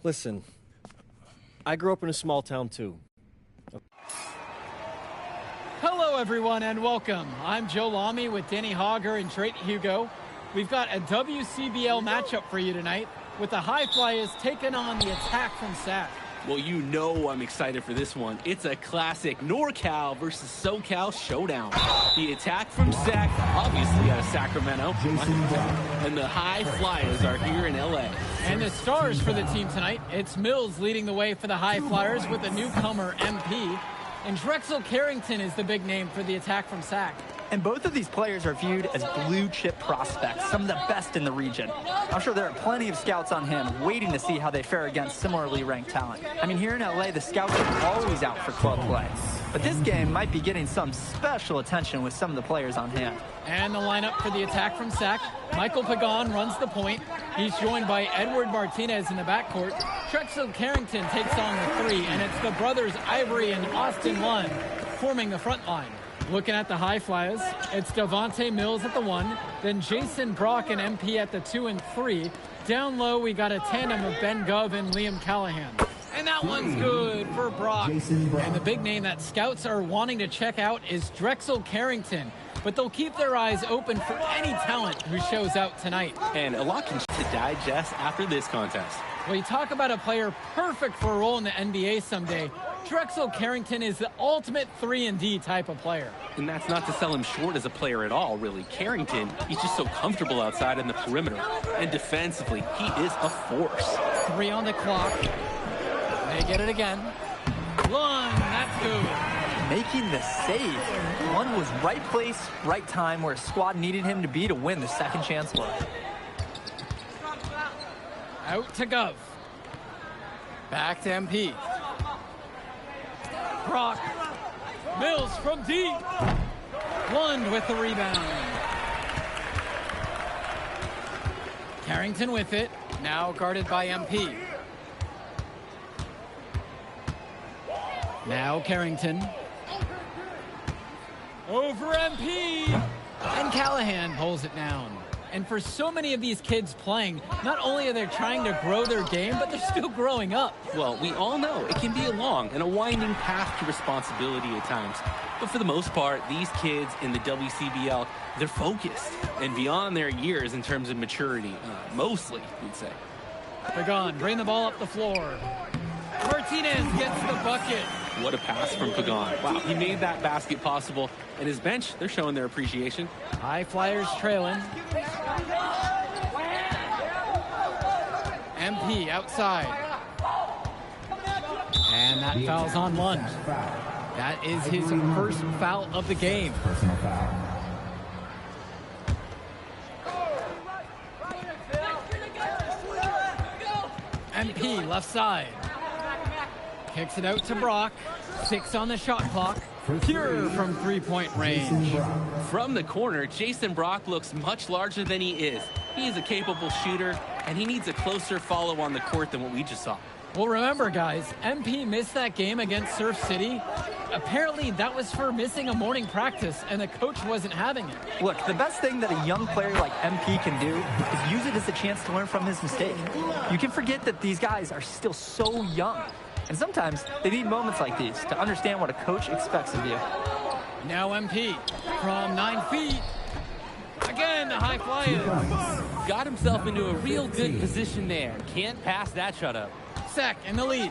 Listen, I grew up in a small town too. Hello everyone and welcome. I'm Joe Lamy with Danny Hogger and Drake Hugo. We've got a WCBL matchup for you tonight with the High Flyers taking on the Attack from Sac. Well, you know I'm excited for this one. It's a classic NorCal versus SoCal showdown. The Attack from Sac, obviously out of Sacramento, and the High Flyers are here in LA. And the stars for the team tonight, it's Mills leading the way for the High Flyers with the newcomer MP. And Drexel Carrington is the big name for the Attack from Sac. And both of these players are viewed as blue-chip prospects, some of the best in the region. I'm sure there are plenty of scouts on him waiting to see how they fare against similarly ranked talent. I mean, here in LA, the scouts are always out for club play. But this game might be getting some special attention with some of the players on hand. And the lineup for the Attack from Sac. Michael Pagan runs the point. He's joined by Edward Martinez in the backcourt. Drexel Carrington takes on the three, and it's the brothers Ivory and Austin Lund forming the front line. Looking at the High Flyers, it's Devontae Mills at the 1, then Jason Brock and MP at the 2 and 3. Down low, we got a tandem of Ben Gov and Liam Callahan. And that one's good for Brock. And the big name that scouts are wanting to check out is Drexel Carrington. But they'll keep their eyes open for any talent who shows out tonight. And a lot to digest after this contest. Well, you talk about a player perfect for a role in the NBA someday. Drexel Carrington is the ultimate 3-and-D type of player. And that's not to sell him short as a player at all, really. Carrington, he's just so comfortable outside in the perimeter. And defensively, he is a force. 3 on the clock. They get it again. Lund, that's good. Making the save. One was right place, right time where his squad needed him to be to win the second chance look. Out to Gov. Back to MP. Brock. Mills from deep. Lund with the rebound. Carrington with it. Now guarded by MP. Now Carrington. Over MP. And Callahan pulls it down. And for so many of these kids playing, not only are they trying to grow their game, but they're still growing up. Well, we all know it can be a long and a winding path to responsibility at times. But for the most part, these kids in the WCBL, they're focused and beyond their years in terms of maturity, mostly, we'd say. Pagan, bring the ball up the floor. Martinez gets the bucket. What a pass from Pagan. Wow, he made that basket possible. And his bench, they're showing their appreciation. High Flyers trailing. MP outside. And that foul's on Lund. That is his first foul of the game. Personal foul. MP left side. Kicks it out to Brock. 6 on the shot clock. Pure from three-point range. From the corner, Jason Brock looks much larger than he is. He is a capable shooter, and he needs a closer follow on the court than what we just saw. Well, remember, guys, MP missed that game against Surf City. Apparently, that was for missing a morning practice, and the coach wasn't having it. Look, the best thing that a young player like MP can do is use it as a chance to learn from his mistake. You can forget that these guys are still so young. And sometimes they need moments like these to understand what a coach expects of you. Now MP from 9 feet. Again, the High Flyers. Got himself into a real good position there. Can't pass that shutout. Sac in the lead.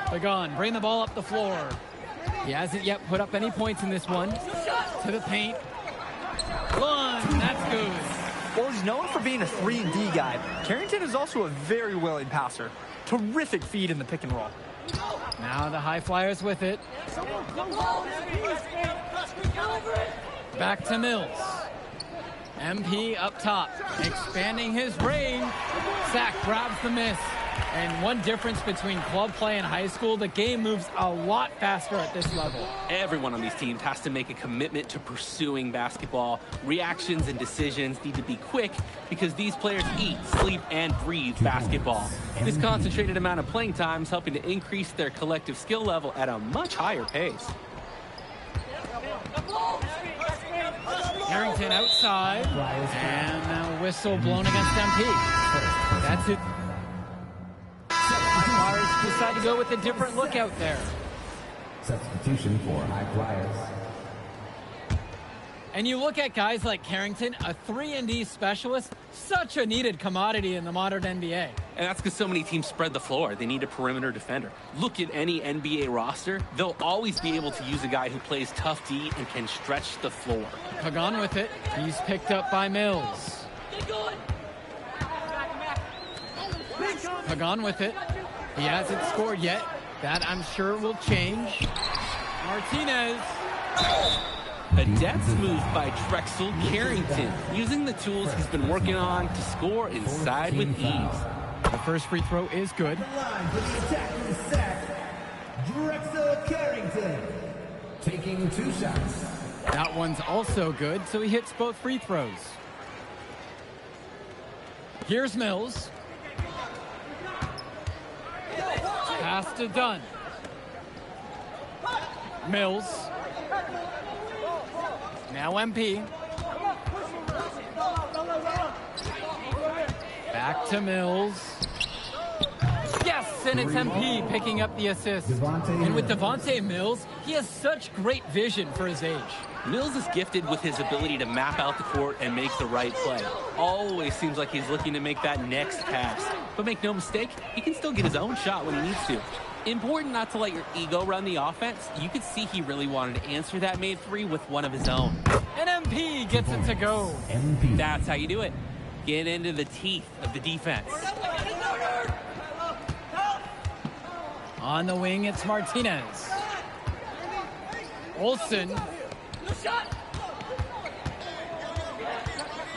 Pagan, bring the ball up the floor. He hasn't yet put up any points in this one. To the paint. Lund, that's good. While he's known for being a 3-and-D guy, Carrington is also a very willing passer. Terrific feed in the pick and roll. Now the High Flyers with it. Back to Mills. MP up top, expanding his range. Sac grabs the miss. And one difference between club play and high school, the game moves a lot faster at this level. Everyone on these teams has to make a commitment to pursuing basketball. Reactions and decisions need to be quick because these players eat, sleep, and breathe basketball. This concentrated amount of playing time is helping to increase their collective skill level at a much higher pace. Carrington outside, and now whistle blown against MP. That's it. Flyers decide to go with a different look out there. Substitution for High Flyers. And you look at guys like Carrington, a 3-and-D specialist, such a needed commodity in the modern NBA. And that's because so many teams spread the floor. They need a perimeter defender. Look at any NBA roster. They'll always be able to use a guy who plays tough D and can stretch the floor. Pagan with it. He's picked up by Mills. Pagan with it. He hasn't scored yet. That, I'm sure, will change. Martinez. A depth move by Drexel Carrington, using the tools he's been working on to score inside with ease. The first free throw is good. Line for the attack from the sack. Drexel Carrington taking 2 shots. That one's also good, so he hits both free throws. Here's Mills. Pass to Dunn. Mills. Now MP. Back to Mills. Yes, and it's MP picking up the assist. And with Devontae Mills, he has such great vision for his age. Mills is gifted with his ability to map out the court and make the right play. Always seems like he's looking to make that next pass. But make no mistake, he can still get his own shot when he needs to. Important not to let your ego run the offense. You could see he really wanted to answer that made 3 with one of his own. And MP gets it to go. MP. That's how you do it. Get into the teeth of the defense. On the wing, it's Martinez. Olsen.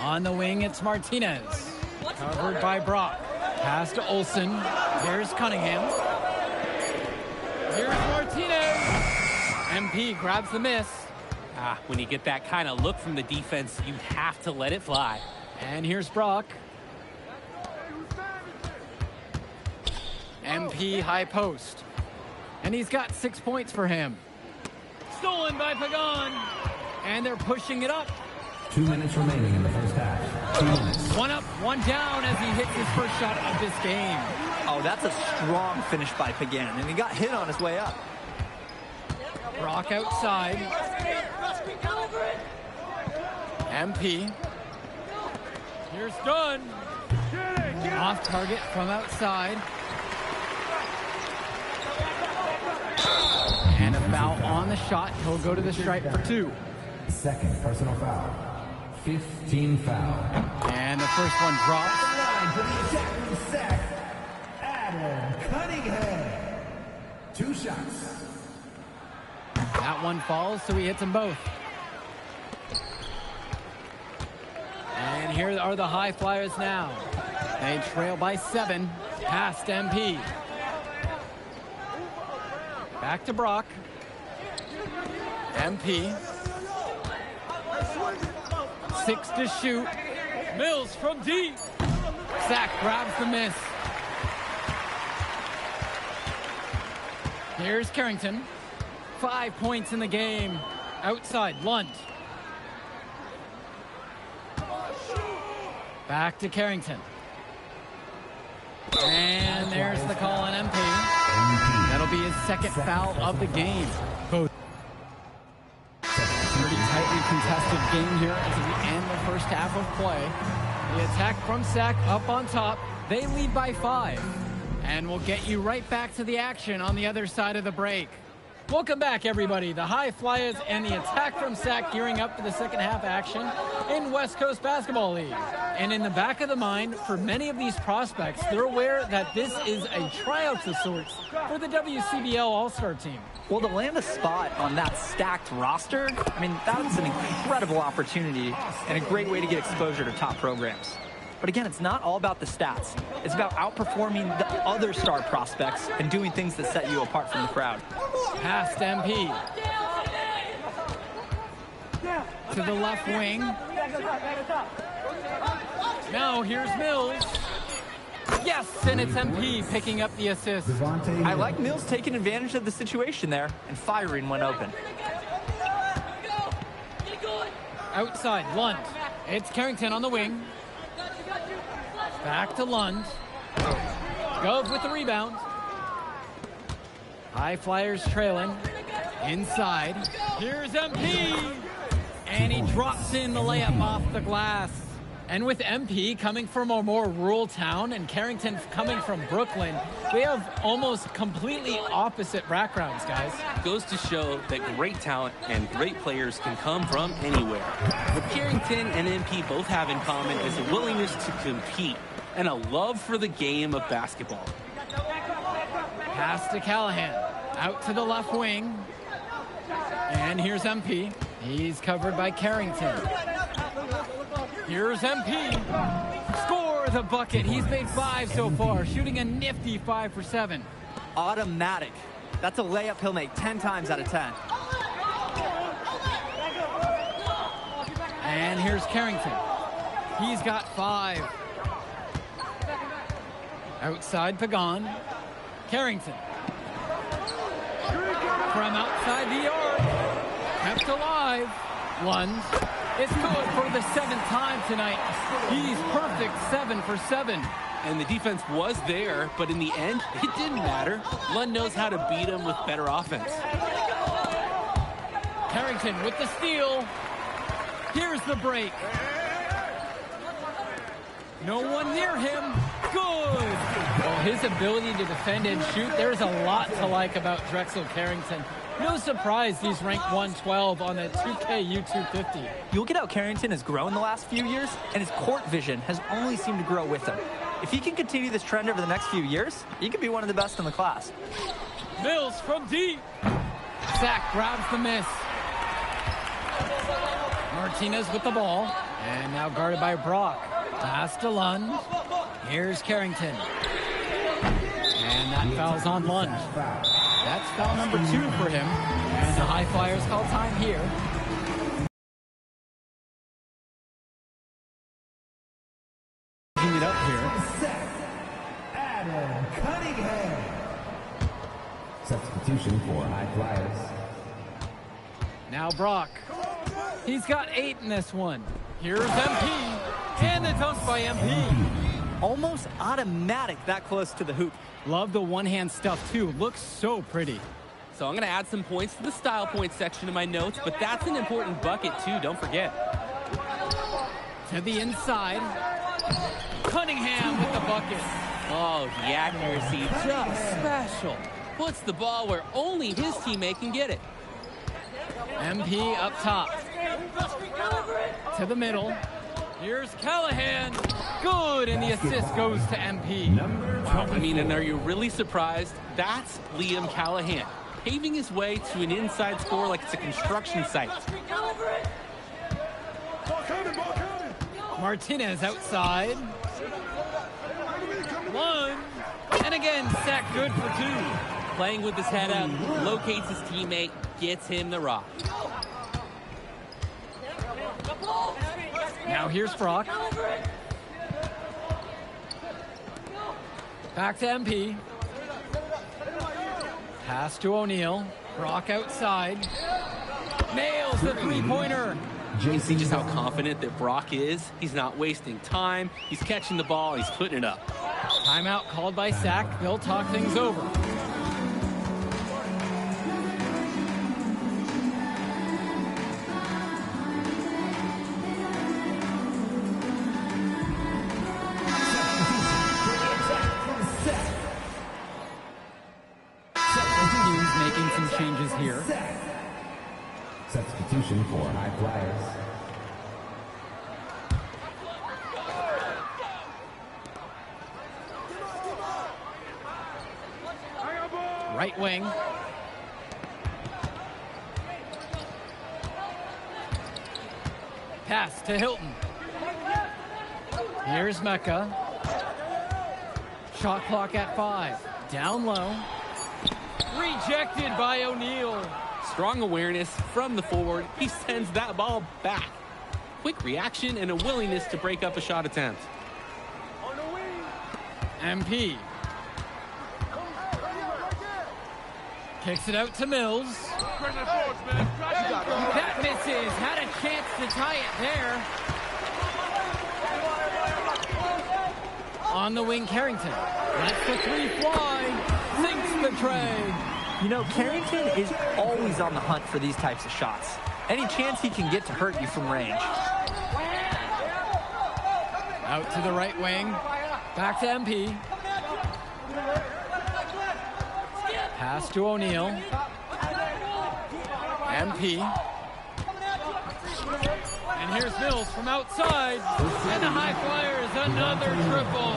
On the wing, it's Martinez. Covered by Brock. Pass to Olsen. There's Cunningham. Here's Martinez. MP grabs the miss. When you get that kind of look from the defense, you have to let it fly. And here's Brock. MP high post. And he's got 6 points for him. Stolen by Pagan. And they're pushing it up. 2 minutes remaining in the first half. 2 minutes. One up, one down as he hits his first shot of this game. Oh, that's a strong finish by Pagan, and he got hit on his way up. Brock outside. MP. Here's Dunn. Off target from outside. And a foul on the shot. He'll go to the stripe for 2. Second personal foul. 15 foul. And the first one drops. Line for the attack from the sack. Adam Cunningham. 2 shots. That one falls, so he hits them both. And here are the High Flyers now. They trail by 7, past MP. Back to Brock. MP. 6 to shoot. Mills from deep. Sack grabs the miss. Here's Carrington. 5 points in the game. Outside, Lunt. Back to Carrington. And there's the call on MP. That'll be his second foul of the game. Both. Pretty tightly contested game here as we end the first half of play. The attack from Sac up on top. They lead by 5. And we'll get you right back to the action on the other side of the break. Welcome back, everybody. The High Flyers and the attack from Sac gearing up for the second half action in West Coast Basketball League. And in the back of the mind, for many of these prospects, they're aware that this is a tryout of sorts for the WCBL All-Star team. Well, to land a spot on that stacked roster, I mean, that's an incredible opportunity and a great way to get exposure to top programs. But again, it's not all about the stats. It's about outperforming the other star prospects and doing things that set you apart from the crowd. Past MP. To the left wing. Now here's Mills. Yes, and it's MP picking up the assist. I like Mills taking advantage of the situation there and firing when open. Outside, Lunt. It's Carrington on the wing. Back to Lund. Gove with the rebound. High Flyers trailing. Inside. Here's MP. And he drops in the layup off the glass. And with MP coming from a more rural town and Carrington coming from Brooklyn, we have almost completely opposite backgrounds, guys. Goes to show that great talent and great players can come from anywhere. What Carrington and MP both have in common is a willingness to compete and a love for the game of basketball. Pass to Callahan. Out to the left wing. And here's MP. He's covered by Carrington. Here's MP. Score the bucket. He's made 5 so far, shooting a nifty 5 for 7. Automatic. That's a layup he'll make 10 times out of 10. And here's Carrington. He's got 5. Outside Pagan. Carrington. From outside the arc. Kept alive. Lund. It's good for the 7th time tonight. He's perfect 7 for 7. And the defense was there, but in the end, it didn't matter. Lund knows how to beat him with better offense. Carrington with the steal. Here's the break. No one near him. Good. Well, his ability to defend and shoot, there's a lot to like about Drexel Carrington. No surprise he's ranked 112 on the 2K U250. You look at how Carrington has grown the last few years, and his court vision has only seemed to grow with him. If he can continue this trend over the next few years, he could be one of the best in the class. Mills from deep. Zach grabs the miss. Martinez with the ball. And now guarded by Brock. Pass to Lund. Here's Carrington. And that foul's on Lund. That's foul number 2 for him. And the High Flyers call time here. It up here. Set. Adam Cunningham. Substitution for High Flyers. Now Brock. He's got 8 in this one. Here's MP. And the dunk by MP. Almost automatic that close to the hoop. Love the one-hand stuff, too. Looks so pretty. So I'm going to add some points to the style points section of my notes, but that's an important bucket, too. Don't forget. To the inside. Cunningham with the bucket. Oh, the accuracy, just special. Puts the ball where only his teammate can get it. MP up top. To the middle. Here's Callahan. Good, and the assist goes to MP. Wow, I mean, and are you really surprised? That's Liam Callahan, paving his way to an inside score like it's a construction site. Martinez outside. One. And again, sack good for 2. Playing with his head up, locates his teammate, gets him the rock. Now here's Brock. Back to MP. Pass to O'Neal. Brock outside. Nails the 3-pointer. You see just how confident that Brock is. He's not wasting time. He's catching the ball. He's putting it up. Timeout called by Sack. They'll talk things over. Making some changes here. Substitution for High Flyers. Right wing. Pass to Hilton. Here's Mecca. Shot clock at 5. Down low. Rejected by O'Neal. Strong awareness from the forward. He sends that ball back. Quick reaction and a willingness to break up a shot attempt. MP. Kicks it out to Mills. That misses. Had a chance to tie it there. On the wing, Carrington lets the three fly, sinks the tray. You know, Carrington is always on the hunt for these types of shots. Any chance he can get to hurt you from range. Out to the right wing, back to MP. Pass to O'Neal. MP. And here's Mills from outside. And the high flyer is another triple.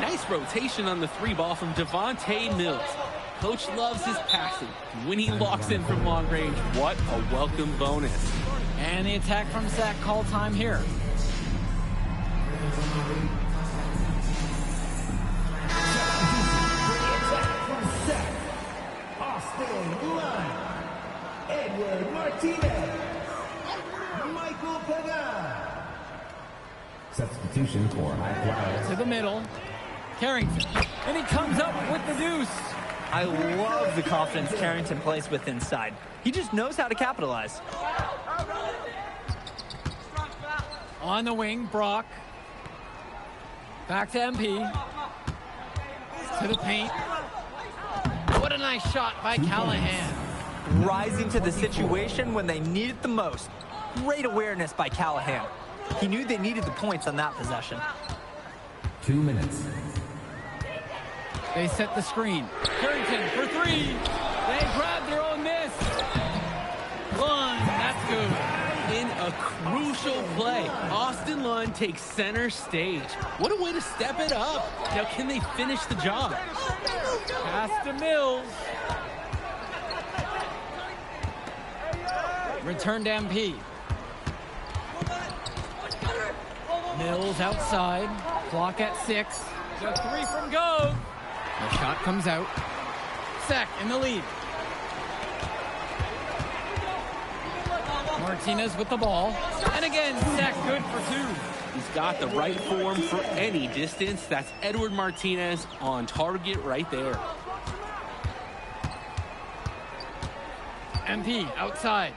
Nice rotation on the three ball from Devontae Mills. Coach loves his passing. When he locks in from long range, what a welcome bonus. And the attack from Sac call time here. Austin Lund, Edward Martinez, Michael Pagan. Substitution for high flyers. To the middle. Carrington. And he comes up with the deuce. I love the confidence Carrington plays with inside. He just knows how to capitalize. On the wing, Brock. Back to MP. To the paint. What a nice shot by Callahan. Rising to the situation when they need it the most. Great awareness by Callahan. He knew they needed the points on that possession. 2 minutes. They set the screen. Carrington for three. They grab their own miss. Lund, that's good. In a crucial play, Austin Lund takes center stage. What a way to step it up. Now, can they finish the job? Pass to Mills. Return to MP. Mills outside. Clock at 6. The three from Gove. The shot comes out. Sac in the lead. Martinez with the ball. And again, Sac good for 2. He's got the right form for any distance. That's Edward Martinez on target right there. MP outside.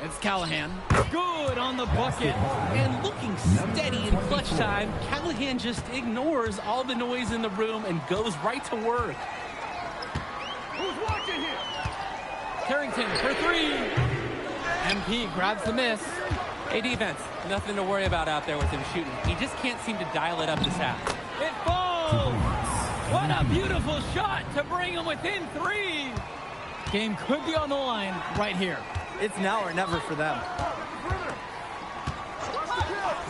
It's Callahan. Good on the bucket. And looking steady in clutch time, Callahan just ignores all the noise in the room and goes right to work. Who's watching here? Carrington for 3. MP grabs the miss. Hey, defense, nothing to worry about out there with him shooting. He just can't seem to dial it up this half. It falls! What a beautiful shot to bring him within 3. Game could be on the line right here. It's now or never for them.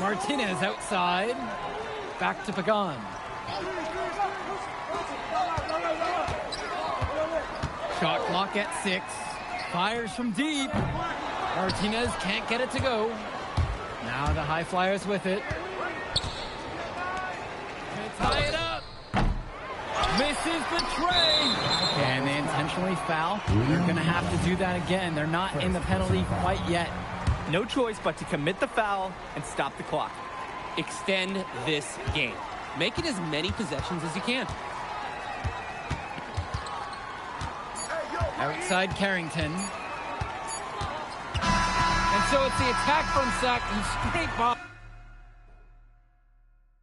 Martinez outside. Back to Pagan. Shot clock at 6. Fires from deep. Martinez can't get it to go. Now the high flyers with it. They tie it up. Misses the tray. And they intentionally foul. They're going to have to do that again. They're not in the penalty quite yet. No choice but to commit the foul and stop the clock. Extend this game. Make it as many possessions as you can. Outside Carrington. And so it's the attack from Sac and straight by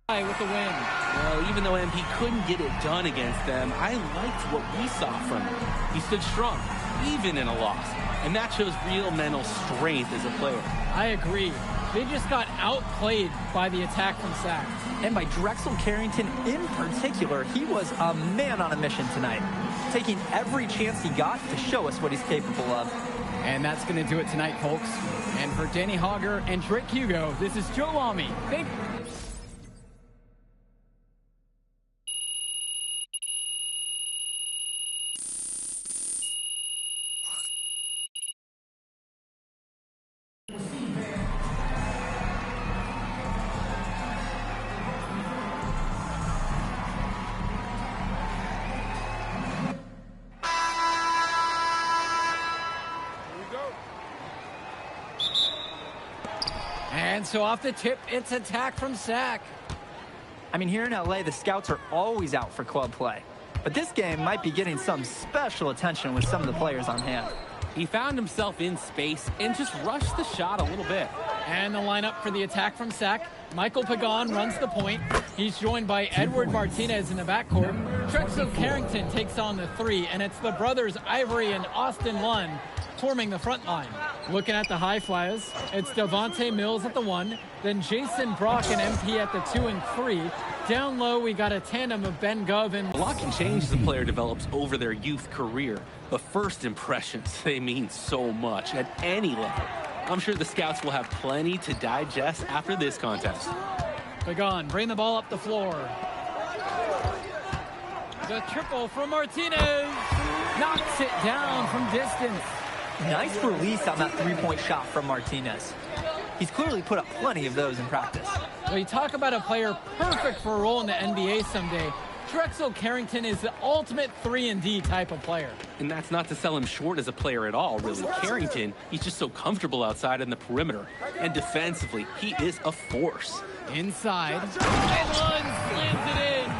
with the win. Well, even though MP couldn't get it done against them, I liked what we saw from him. He stood strong, even in a loss. And that shows real mental strength as a player. I agree. They just got outplayed by the attack from Sac. And by Drexel Carrington in particular, he was a man on a mission tonight, taking every chance he got to show us what he's capable of. And that's going to do it tonight, folks. And for Danny Hogger and Drake Hugo, this is Joe Lamy. Thank you. And so off the tip, it's attack from Sac. I mean, here in LA, the scouts are always out for club play. But this game might be getting some special attention with some of the players on hand. He found himself in space and just rushed the shot a little bit. And the lineup for the attack from Sac. Michael Pagan runs the point. He's joined by Edward Martinez in the backcourt. Drexel Carrington takes on the 3, and it's the brothers Ivory and Austin Lund forming the front line. Looking at the high flyers, it's Devontae Mills at the 1, then Jason Brock and MP at the 2 and 3. Down low, we got a tandem of Ben Gov and... A lot can change as a player develops over their youth career, but first impressions, they mean so much at any level. I'm sure the scouts will have plenty to digest after this contest. Pagan, bring the ball up the floor. The triple from Martinez. Knocks it down from distance. Nice release on that three-point shot from Martinez. He's clearly put up plenty of those in practice. Well, you talk about a player perfect for a role in the NBA someday. Drexel Carrington is the ultimate 3-and-D type of player. And that's not to sell him short as a player at all, really. Carrington, he's just so comfortable outside in the perimeter. And defensively, he is a force. Inside, and Lund slams it in.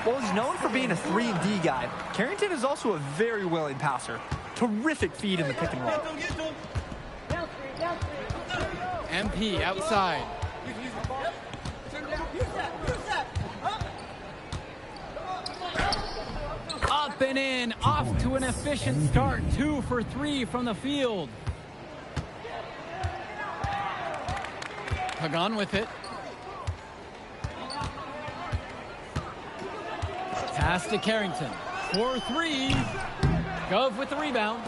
While he's known for being a 3-and-D guy, Carrington is also a very willing passer. Terrific feed in the pick and roll. MP outside. Up and in, off to an efficient start. 2 for 3 from the field. Pagan with it. Pass to Carrington. 4-3. Gov with the rebound.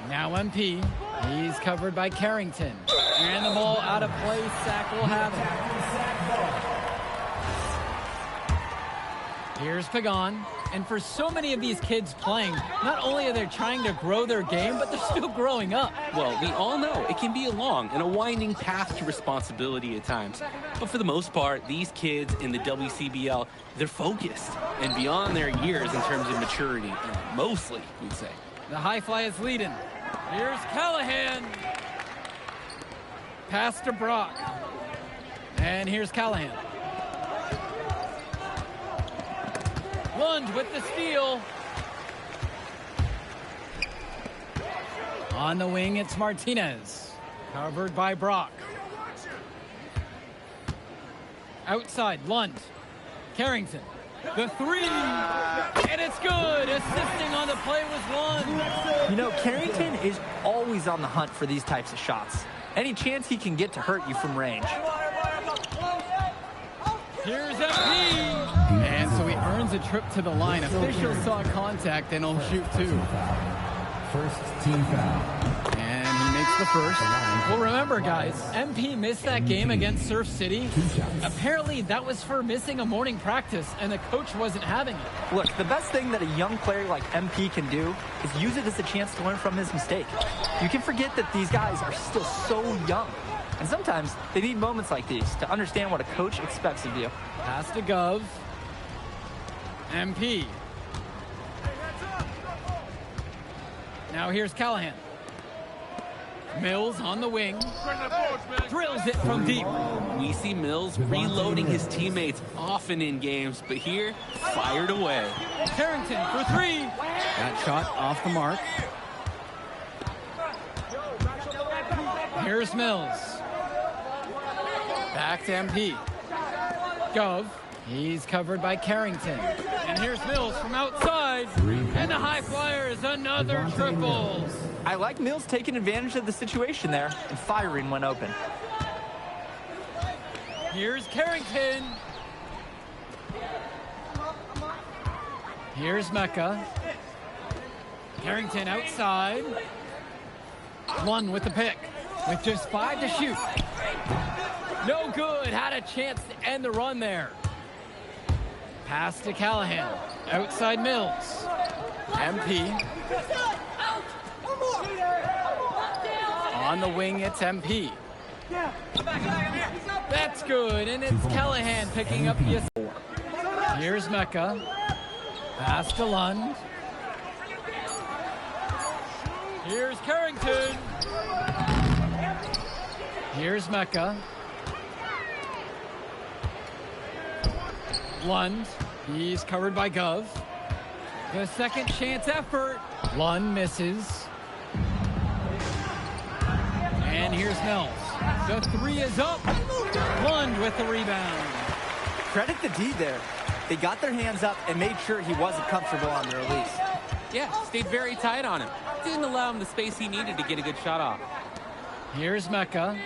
Now MP. He's covered by Carrington. And the ball out of play. Sack will have it. Here's Pagan. And for so many of these kids playing, not only are they trying to grow their game, but they're still growing up. Well, we all know it can be a long and a winding path to responsibility at times. But for the most part, these kids in the WCBL, they're focused and beyond their years in terms of maturity, mostly, we'd say. The high fly is leading. Here's Callahan. Pass to Brock. And here's Callahan. Lund with the steal. On the wing, it's Martinez. Covered by Brock. Outside, Lund. Carrington. The 3. And it's good. Assisting on the play was Lund. You know, Carrington is always on the hunt for these types of shots. Any chance he can get to hurt you from range. Here's MP. And so he earns a trip to the line. Officials saw contact and he'll shoot 2. First team foul. And he makes the first. Well, remember, guys, MP missed that game against Surf City. Apparently, that was for missing a morning practice, and the coach wasn't having it. Look, the best thing that a young player like MP can do is use it as a chance to learn from his mistake. You can forget that these guys are still so young. And sometimes they need moments like these to understand what a coach expects of you. Pass to Gov. MP. Now here's Callahan. Mills on the wing. Drills it from deep. We see Mills reloading his teammates often in games, but here, fired away. Carrington for 3. That shot off the mark. Here's Mills. Back to MP. Gov. He's covered by Carrington. And here's Mills from outside. And the high flyer is another triple. I like Mills taking advantage of the situation there and firing when open. Here's Carrington. Here's Mecca. Carrington outside. Lund with the pick. With just 5 to shoot. No good. Had a chance to end the run there. Pass to Callahan. Outside Mills. MP. On the wing, it's MP. That's good, and it's Callahan picking up the assist. Here's Mecca. Pass to Lund. Here's Carrington. Here's Mecca. Lund. He's covered by Gov. The second chance effort. Lund misses. And here's Mills. The 3 is up. Lund with the rebound. Credit the D there. They got their hands up and made sure he wasn't comfortable on the release. Yeah, stayed very tight on him. Didn't allow him the space he needed to get a good shot off. Here's Mecca.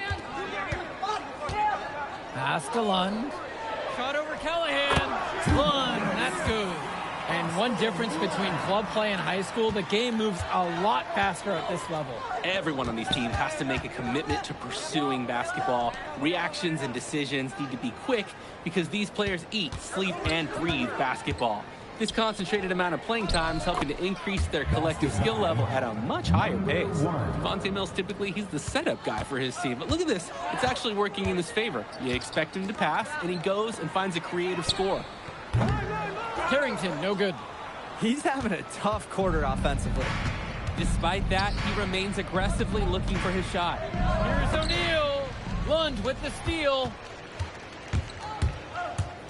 Pass to Lund. Shot over Callahan. Lund, that's good. And one difference between club play and high school, the game moves a lot faster at this level. Everyone on these teams has to make a commitment to pursuing basketball. Reactions and decisions need to be quick because these players eat, sleep, and breathe basketball. This concentrated amount of playing time is helping to increase their collective skill level at a much higher pace. Devontae Mills, typically, he's the setup guy for his team. But look at this. It's actually working in his favor. You expect him to pass, and he goes and finds a creative score. Carrington, no good. He's having a tough quarter offensively. Despite that, he remains aggressively looking for his shot. Here's O'Neal. Lund with the steal.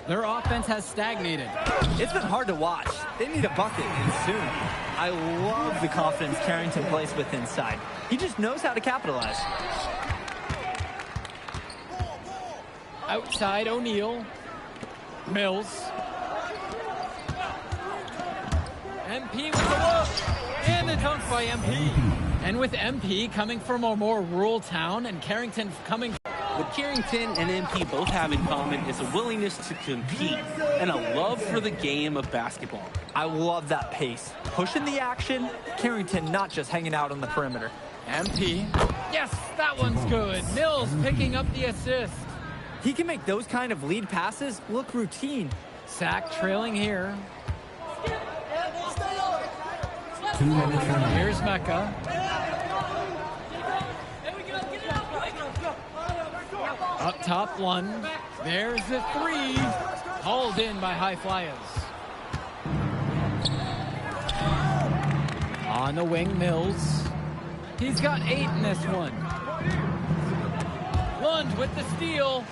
Their offense has stagnated. It's been hard to watch. They need a bucket, and soon. I love the confidence Carrington plays with inside. He just knows how to capitalize. Outside O'Neal. Mills. MP with the look. And the dunk by MP. And with MP coming from a more rural town and Carrington coming... What Carrington and MP both have in common is a willingness to compete and a love for the game of basketball. I love that pace. Pushing the action, Carrington not just hanging out on the perimeter. MP. Yes, that one's good. Mills picking up the assist. He can make those kind of lead passes look routine. Sack trailing here. Here's Mecca. Up top, Lund. There's the three. Hauled in by High Flyers. On the wing, Mills. He's got 8 in this one. Lund with the steal.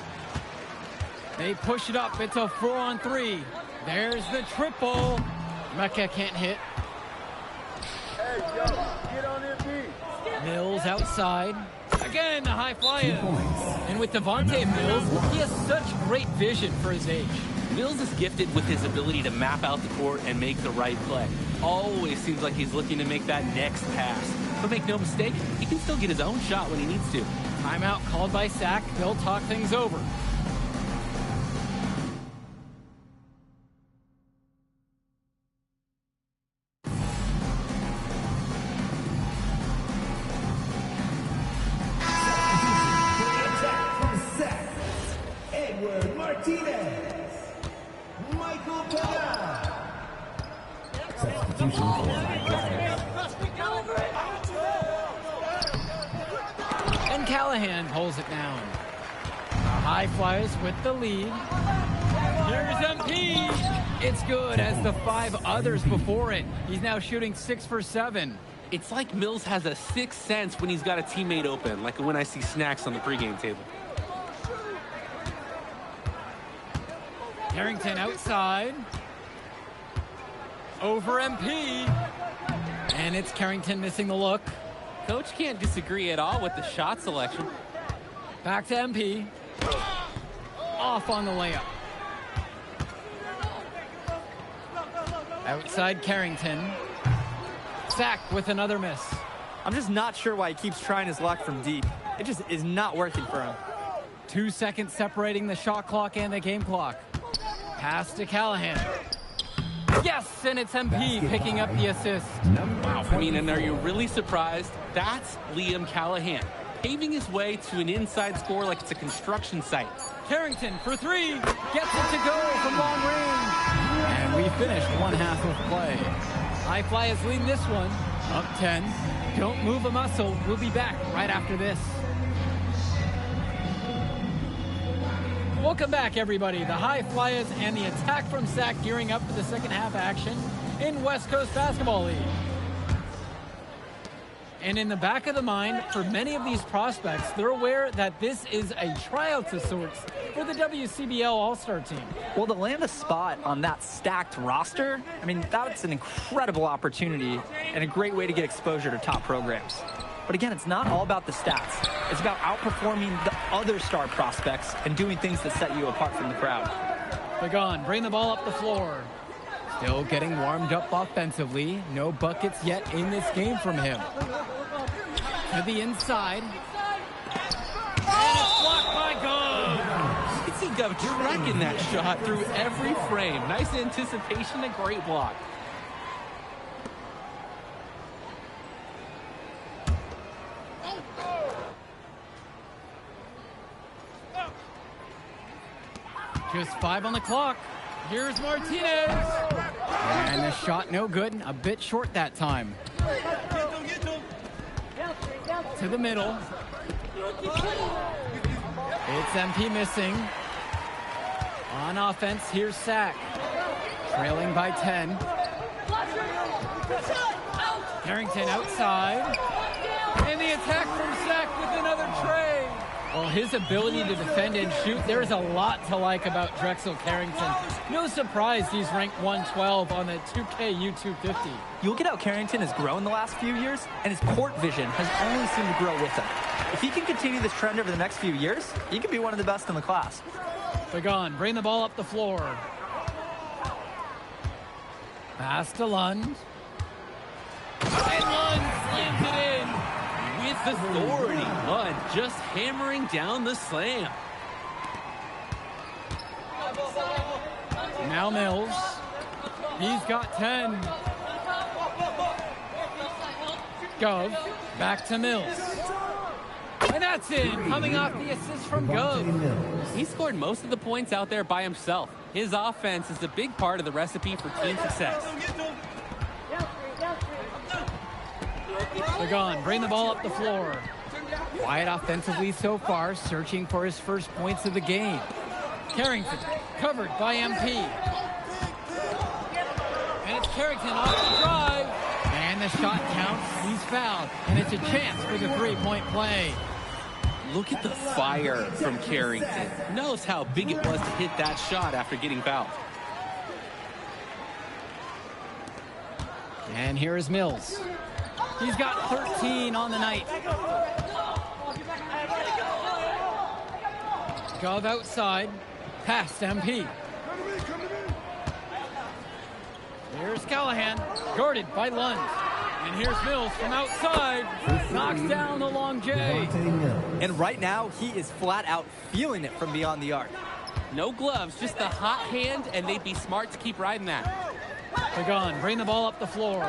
They push it up. It's a 4-on-3. There's the triple. Mecca can't hit. Mills outside. Again, the High Flyers. And with Devontae Mills, he has such great vision for his age. Mills is gifted with his ability to map out the court and make the right play. Always seems like he's looking to make that next pass. But make no mistake, he can still get his own shot when he needs to. Timeout called by Sack. They'll talk things over. Edward Martinez. Michael Pagan. Substitution for High Flyers. And Callahan pulls it down. The High Flyers with the lead. Here's MP. It's good as the 5 others before it. He's now shooting 6 for 7. It's like Mills has a sixth sense when he's got a teammate open, like when I see snacks on the pregame table. Carrington outside. Over MP. And it's Carrington missing the look. Coach can't disagree at all with the shot selection. Back to MP. Off on the layup. Outside Carrington. Sack with another miss. I'm just not sure why he keeps trying his luck from deep. It just is not working for him. 2 seconds separating the shot clock and the game clock. Pass to Callahan. Yes, and it's MP picking up the assist. Wow, I mean, and are you really surprised? That's Liam Callahan, paving his way to an inside score like it's a construction site. Carrington for 3. Gets it to go from long range. And we finished 1 half of play. High Flyers lead this one. Up 10. Don't move a muscle. We'll be back right after this. Welcome back, everybody. The High Flyers and the attack from Sack gearing up for the second half action in West Coast Basketball League. And in the back of the mind, for many of these prospects, they're aware that this is a tryout of sorts for the WCBL All-Star team. Well, to land a spot on that stacked roster, I mean, that's an incredible opportunity and a great way to get exposure to top programs. But again, it's not all about the stats. It's about outperforming the other star prospects and doing things that set you apart from the crowd. Pagan, bring the ball up the floor. Still getting warmed up offensively. No buckets yet in this game from him. To the inside. And it's blocked by Gov. You can see Gov tracking that shot through every frame. Nice anticipation, a great block. Just 5 on the clock. Here's Martinez. And the shot no good. A bit short that time. To the middle. It's MP missing. On offense, here's Sack. Trailing by 10. Carrington outside. And the attack from Sack with another tray. Well, his ability to defend and shoot, there's a lot to like about Drexel Carrington. No surprise he's ranked 112 on the 2K U250. You look at how Carrington has grown the last few years, and his court vision has only seemed to grow with him. If he can continue this trend over the next few years, he could be one of the best in the class. Pagan, bring the ball up the floor. Pass to Lund. And Lund slams it in. With authority, Lund just hammering down the slam. Now Mills. He's got 10. Gov. Back to Mills. And that's in. Coming off the assist from Gov. He scored most of the points out there by himself. His offense is a big part of the recipe for team success. Pagan, bring the ball up the floor. Quiet offensively so far, searching for his first points of the game. Carrington, covered by MP. And it's Carrington off the drive. And the shot counts. He's fouled. And it's a chance for the three-point play. Look at the fire from Carrington. Knows how big it was to hit that shot after getting fouled. And here is Mills. He's got 13 on the night. Gov outside. Past MP. Here's Callahan. Guarded by Lund. And here's Mills from outside. Knocks down the long J. And right now, he is flat out feeling it from beyond the arc. No gloves, just the hot hand, and they'd be smart to keep riding that. Pagan, bring the ball up the floor.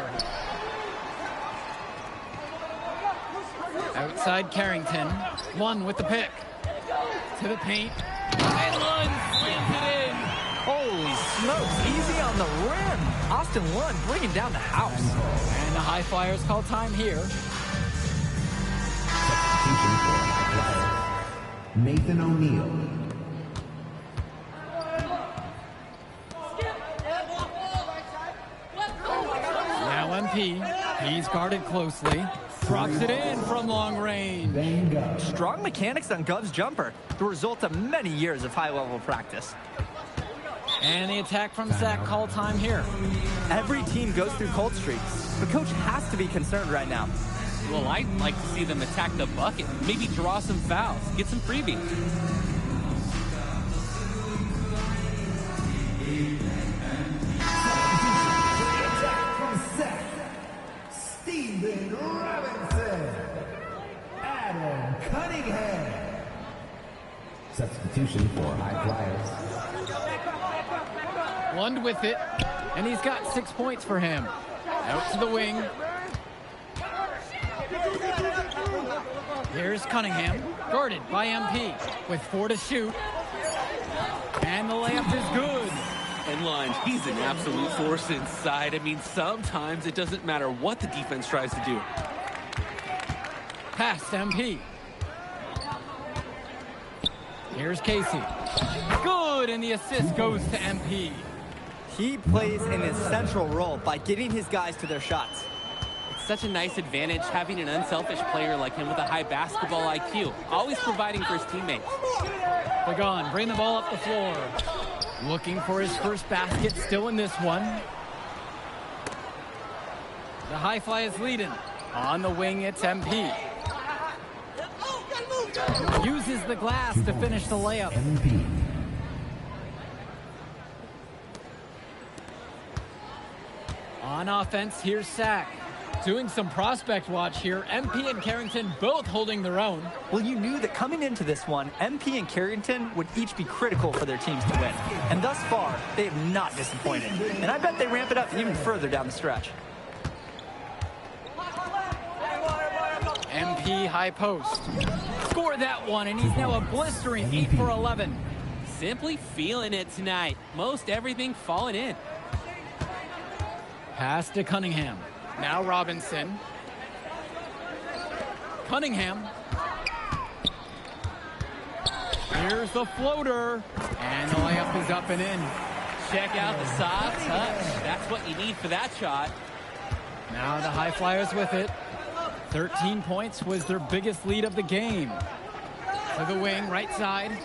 Outside Carrington. Lund with the pick. To the paint. And Lund slams it in. Holy smokes, easy on the rim. Austin Lund bringing down the house. And the High Flyers call time here. Substitution for High Flyers. Nathan O'Neal. Now MP. He's guarded closely. Drops it in from long range. Van Gogh. Strong mechanics on Gov's jumper, the result of many years of high-level practice. And the attack from Sack, call time here. Every team goes through cold streaks. The coach has to be concerned right now. Well, I'd like to see them attack the bucket, maybe draw some fouls, get some freebies. From Seth, Steven Robinson. Adam Cunningham. Substitution for High Flyers. Lund with it. And he's got 6 points for him. Out to the wing. Here's Cunningham, guarded by MP, with 4 to shoot. And the layup is good. And Lund, he's an absolute force inside. I mean, sometimes it doesn't matter what the defense tries to do. Past MP. Here's Casey. Good, and the assist goes to MP. He plays an essential role by getting his guys to their shots. It's such a nice advantage having an unselfish player like him with a high basketball IQ, always providing for his teammates. Pagan, bring the ball up the floor. Looking for his first basket, still in this one. The High Fly is leading. On the wing, it's MP. Uses the glass to finish the layup. MP. On offense, here's Sack. Doing some prospect watch here. MP and Carrington both holding their own. Well, you knew that coming into this one, MP and Carrington would each be critical for their teams to win. And thus far, they have not disappointed. And I bet they ramp it up even further down the stretch. MP high post. Score that one, and he's now a blistering 8 for 11. Simply feeling it tonight. Most everything falling in. Pass to Cunningham. Now Robinson. Cunningham. Here's the floater. And the layup is up and in. Check out the soft touch. That's what you need for that shot. Now the High Flyers with it. 13 points was their biggest lead of the game. To the wing, right side.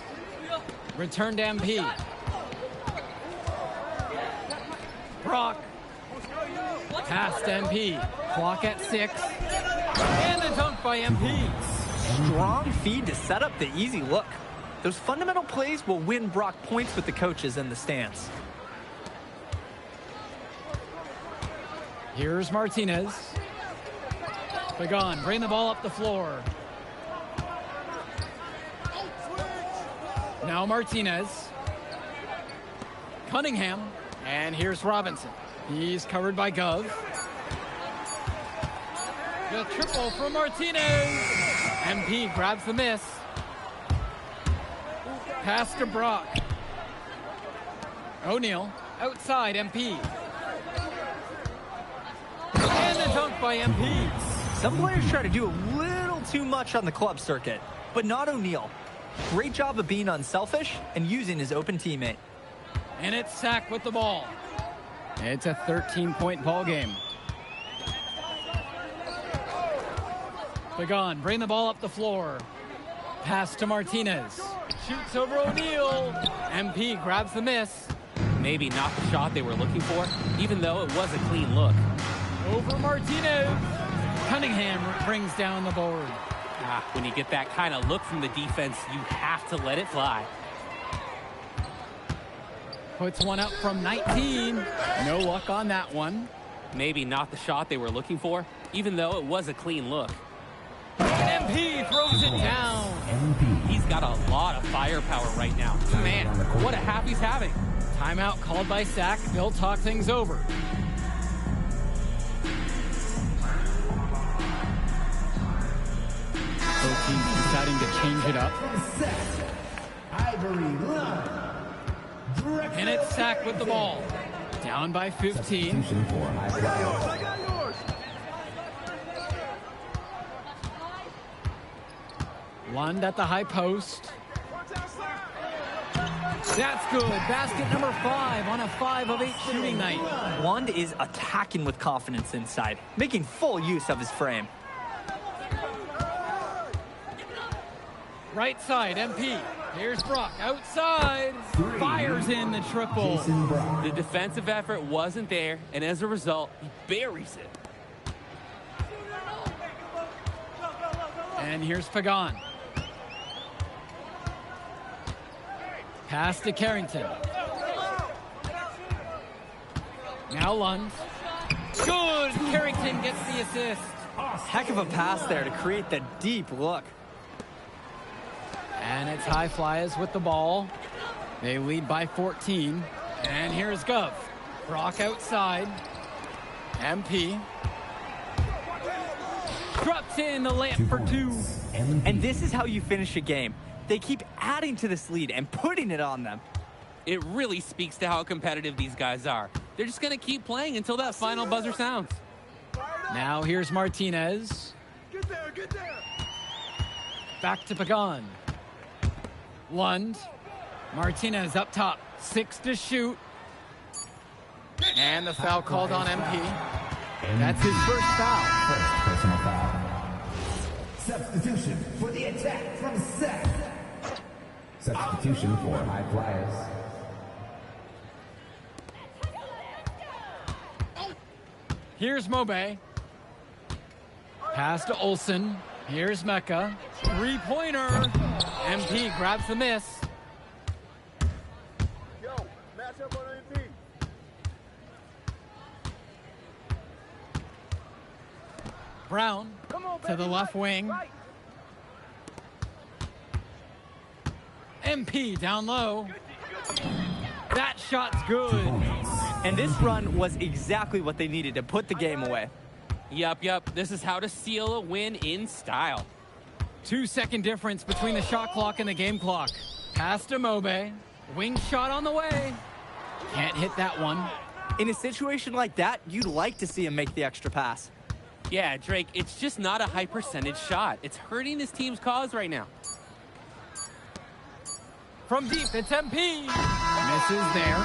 Return to MP. Brock. Pass to MP. Clock at 6. And the dunk by MP. Strong feed to set up the easy look. Those fundamental plays will win Brock points with the coaches in the stands. Here's Martinez. Pagan, bring the ball up the floor. Now Martinez. Cunningham. And here's Robinson. He's covered by Gov. The triple from Martinez. MP grabs the miss. Pass to Brock. O'Neal outside MP. And the dunk by MP. Some players try to do a little too much on the club circuit, but not O'Neal. Great job of being unselfish and using his open teammate. And it's Sack with the ball. It's a 13-point ball game. Pagan, bring the ball up the floor. Pass to Martinez. Shoots over O'Neal. MP grabs the miss. Maybe not the shot they were looking for, even though it was a clean look. Over Martinez. Cunningham brings down the board. When you get that kind of look from the defense, you have to let it fly. Puts one up from 19. No luck on that one. Maybe not the shot they were looking for, even though it was a clean look. And MP throws it down. MP. He's got a lot of firepower right now. Man, what a half he's having. Timeout called by Sack. They'll talk things over. Both teams deciding to change it up. Ivory Lund. And it's Sack with the ball. Down by 15. Substitution for High Flyers. Lund at the high post. That's good. Basket number 5 on a 5 of 8 shooting night. Lund is attacking with confidence inside, making full use of his frame. Right side, MP. Here's Brock outside. Fires in the triple. Jason Brock. The defensive effort wasn't there, and as a result, he buries it. And here's Pagan. Pass to Carrington. Now Lund. Good. Carrington gets the assist. Heck of a pass there to create the deep look. And it's High Flyers with the ball. They lead by 14. And here's Gov. Brock outside. MP. Drops in the layup for 2. And this is how you finish a game. They keep adding to this lead and putting it on them. It really speaks to how competitive these guys are. They're just going to keep playing until that final buzzer sounds. Now here's Martinez. Back to Pagan. Lund. Martinez up top. 6 to shoot. And the foul called on MP. That's his first foul. First personal foul. Substitution for the attack from Seth. Substitution for High Flyers. Here's Mobe. Pass to Olsen. Here's Mecca. Three-pointer. MP grabs the miss. Brown to the left wing. MP down low. That shot's good. And this run was exactly what they needed to put the game away. Yup. This is how to seal a win in style. 2-second difference between the shot clock and the game clock. Pass to Mobe. Wing shot on the way. Can't hit that one. In a situation like that, you'd like to see him make the extra pass. Yeah, Drake, it's just not a high percentage shot. It's hurting his team's cause right now. From deep, it's MP. Misses there.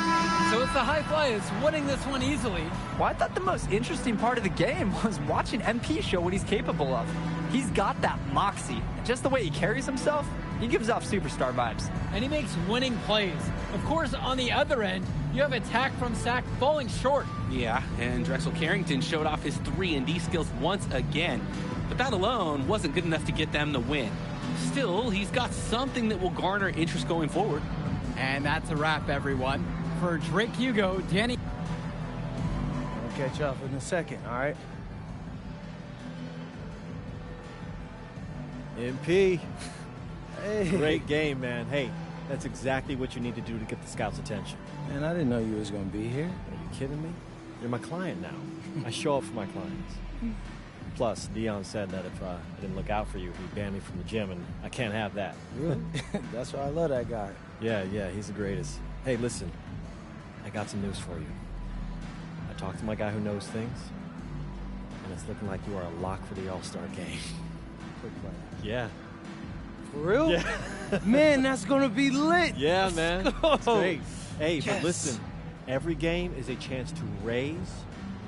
So it's the High Flyers winning this one easily. Well, I thought the most interesting part of the game was watching MP show what he's capable of. He's got that moxie. Just the way he carries himself, he gives off superstar vibes. And he makes winning plays. Of course, on the other end, you have attack from Sac falling short. Yeah, and Drexel Carrington showed off his 3-and-D skills once again. But that alone wasn't good enough to get them the win. Still, he's got something that will garner interest going forward. And that's a wrap, everyone. For Drake Hugo, Danny. I'll catch up in a second, all right? MP. Hey. Great game, man. Hey, that's exactly what you need to do to get the scouts' attention. Man, I didn't know you was going to be here. Are you kidding me? You're my client now. I show up for my clients. Plus, Dion said that if I didn't look out for you, he'd ban me from the gym, and I can't have that. Really? That's why I love that guy. Yeah, he's the greatest. Hey, listen, I got some news for you. I talked to my guy who knows things, and it's looking like you are a lock for the All-Star game. Quick play. Yeah. For real? Yeah. Man, that's going to be lit. Yeah, man. It's great. Hey, Yes. but listen, every game is a chance to raise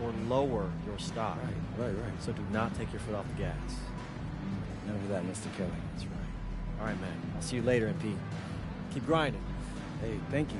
or lower your stock. Right. So do not take your foot off the gas. Never that, Mr. Kelly. That's right. All right, man. I'll see you later, MP. Keep grinding. Hey, thank you.